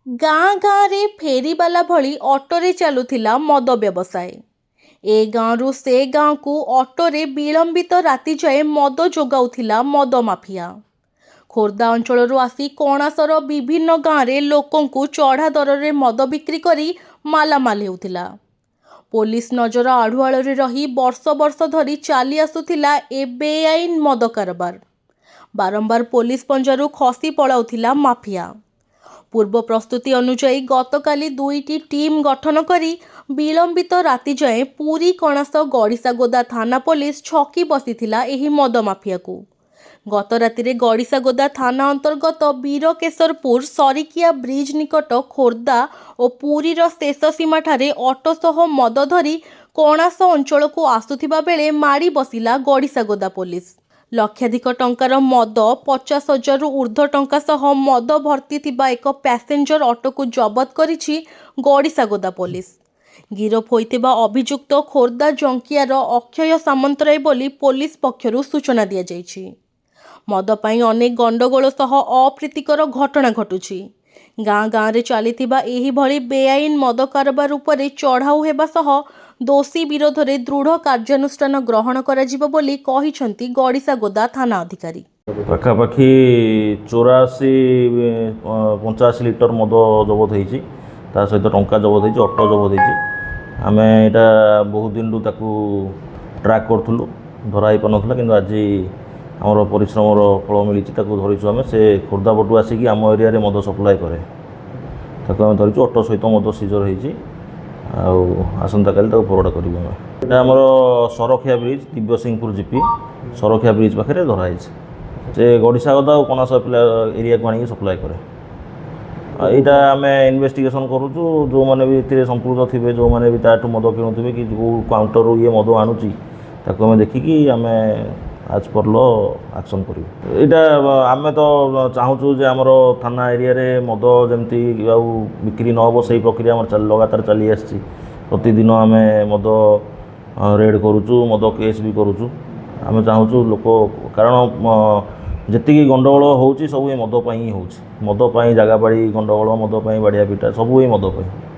ଗାଁ ଗାଁରେ ଫେରିବାଲା ଭଳି ଅଟୋରେ ଚାଲୁଥିଲା ମଦ ବ୍ୟବସାୟ। ଏ ଗାଁରୁ ସେ ଗାଁକୁ ଅଟୋରେ ବିଳମ୍ବିତ ରାତି ଯାଏ ମଦ ଯୋଗାଉଥିଲା ମଦ ମାଫିଆ। ଖୋର୍ଦ୍ଧା ଅଞ୍ଚଳରୁ ଆସି କଣାସର ବିଭିନ୍ନ ଗାଁରେ ଲୋକଙ୍କୁ ଚଢ଼ା ଦରରେ ମଦ ବିକ୍ରି କରି ମାଲାମାଲ ହେଉଥିଲା। ପୋଲିସ ନଜର ଆଢ଼ୁଆଳରେ ରହି ବର୍ଷ ବର୍ଷ ଧରି ଚାଲି ଆସୁଥିଲା ଏ ବେଆଇନ ମଦ କାରବାର। ବାରମ୍ବାର ପୋଲିସ ପଞ୍ଜାରୁ ଖସି ପଳାଉଥିଲା ମାଫିଆ। ପୂର୍ବ ପ୍ରସ୍ତୁତି ଅନୁଯାୟୀ ଗତକାଲି 2ଟି ଟିମ୍ ଗଠନ କରି ବିଳମ୍ବିତ ରାତି ଯାଏଁ ପୁରୀ କଣାସ ଗଡ଼ିସାଗୋଦା ଥାନା ପୋଲିସ ଛକି ବସିଥିଲା ଏହି ମଦ ମାଫିଆକୁ। ଗତ ରାତିରେ ଗଡ଼ିସାଗୋଦା ଥାନା ଅନ୍ତର୍ଗତ ବୀରକେଶରପୁର ସରିକିଆ ବ୍ରିଜ ନିକଟ ଖୋର୍ଦ୍ଧା ଓ ପୁରୀର ଶେଷ ସୀମାଠାରେ ଅଟୋ ସହ ମଦ ଧରି କଣାସ ଅଞ୍ଚଳକୁ ଆସୁଥିବା ବେଳେ ମାଡ଼ି ବସିଲା ଗଡ଼ିସାଗୋଦା ପୋଲିସ। ଲକ୍ଷାଧିକ ଟଙ୍କାର ମଦ, 50,000ରୁ ଉର୍ଦ୍ଧ୍ୱ ଟଙ୍କା ସହ ମଦ ଭର୍ତ୍ତି ଥିବା ଏକ ପ୍ୟାସେଞ୍ଜର ଅଟୋକୁ ଜବତ କରିଛି ଗଡ଼ିସାଗୋଦା ପୋଲିସ। ଗିରଫ ହୋଇଥିବା ଅଭିଯୁକ୍ତ ଖୋର୍ଦ୍ଧା ଜଙ୍କିଆର ଅକ୍ଷୟ ସାମନ୍ତରାୟ ବୋଲି ପୋଲିସ ପକ୍ଷରୁ ସୂଚନା ଦିଆଯାଇଛି। ମଦ ପାଇଁ ଅନେକ ଗଣ୍ଡଗୋଳ ସହ ଅପ୍ରୀତିକର ଘଟଣା ଘଟୁଛି। ଗାଁ ଗାଁରେ ଚାଲିଥିବା ଏହିଭଳି ବେଆଇନ ମଦ କାରବାର ଉପରେ ଚଢ଼ାଉ ହେବା ସହ ଦୋଷୀ ବିରୋଧରେ ଦୃଢ଼ କାର୍ଯ୍ୟାନୁଷ୍ଠାନ ଗ୍ରହଣ କରାଯିବ ବୋଲି କହିଛନ୍ତି ଗଡ଼ିସାଗୋଦା ଥାନା ଅଧିକାରୀ। ପାଖାପାଖି 84-85 লিଟର ମଦ ଜବତ ହେଇଛି। ତା ସହିତ ଟଙ୍କା ଜବତ ହେଇଛି, ଅଟୋ ଜବତ ହେଇଛି। ଆମେ ଏଇଟା ବହୁତ ଦିନରୁ ତାକୁ ଟ୍ରାକ୍ କରୁଥିଲୁ, ଧରା ହେଇପାରୁନଥିଲା, କିନ୍ତୁ ଆଜି ଆମର ପରିଶ୍ରମର ଫଳ ମିଳିଛି। ତାକୁ ଧରିଛୁ ଆମେ। ସେ ଖୋର୍ଦ୍ଧା ପଟୁ ଆସିକି ଆମ ଏରିଆରେ ମଦ ସପ୍ଲାଏ କରେ। ତାକୁ ଆମେ ଧରିଛୁ। ଅଟୋ ସହିତ ମଦ ସିଜର ହେଇଛି। ଆଉ ଆସନ୍ତାକାଲି ତାକୁ ଫରୱାର୍ଡ଼ କରିବୁ ଆମେ। ଏଇଟା ଆମର ସରଖିଆ ବ୍ରିଜ୍, ଦିବ୍ୟସିଂହପୁର ଜିପି ସରଖିଆ ବ୍ରିଜ୍ ପାଖରେ ଧରା ହେଇଛି। ସେ ଗଡ଼ିସାଗୋଦା ଆଉ କଣାସ ଏରିଆକୁ ଆଣିକି ସପ୍ଲାଏ କରେ। এইটা ଆମେ ইনভেস্টিগেশন କରୁଛୁ। ଯେଉଁମାନେ ବି ଏଥିରେ ସମ୍ପୃକ୍ତ ଥିବେ, ଯେଉଁମାନେ ବି ତାଠୁ ମଦ କିଣୁଥିବେ କି ଯେଉଁ କାଉଣ୍ଟରରୁ ଇଏ ମଦ ଆଣୁଛି, ତାକୁ ଆମେ ଦେଖିକି ଆମେ ଆଜ୍ ପର୍ ଲ ଆକ୍ସନ୍ କରିବୁ। ଏଇଟା ଆମେ ତ ଚାହୁଁଛୁ ଯେ ଆମର ଥାନା ଏରିଆରେ ମଦ ଯେମିତି ଆଉ ବିକ୍ରି ନ ହେବ, ସେଇ ପ୍ରକ୍ରିୟା ଆମର ଲଗାତାର ଚାଲି ଆସିଛି। ପ୍ରତିଦିନ ଆମେ ମଦ ରେଡ୍ କରୁଛୁ, ମଦ କେସ୍ ବି କରୁଛୁ। ଆମେ ଚାହୁଁଛୁ ଲୋକ, କାରଣ ଯେତିକି ଗଣ୍ଡଗୋଳ ହେଉଛି ସବୁ ଏ ମଦ ପାଇଁ ହିଁ ହେଉଛି। ମଦ ପାଇଁ ଜାଗା ବାଡ଼ି ଗଣ୍ଡଗୋଳ, ମଦ ପାଇଁ ବାଡ଼ିଆ ପିଟା, ସବୁ ଏ ମଦ ପାଇଁ।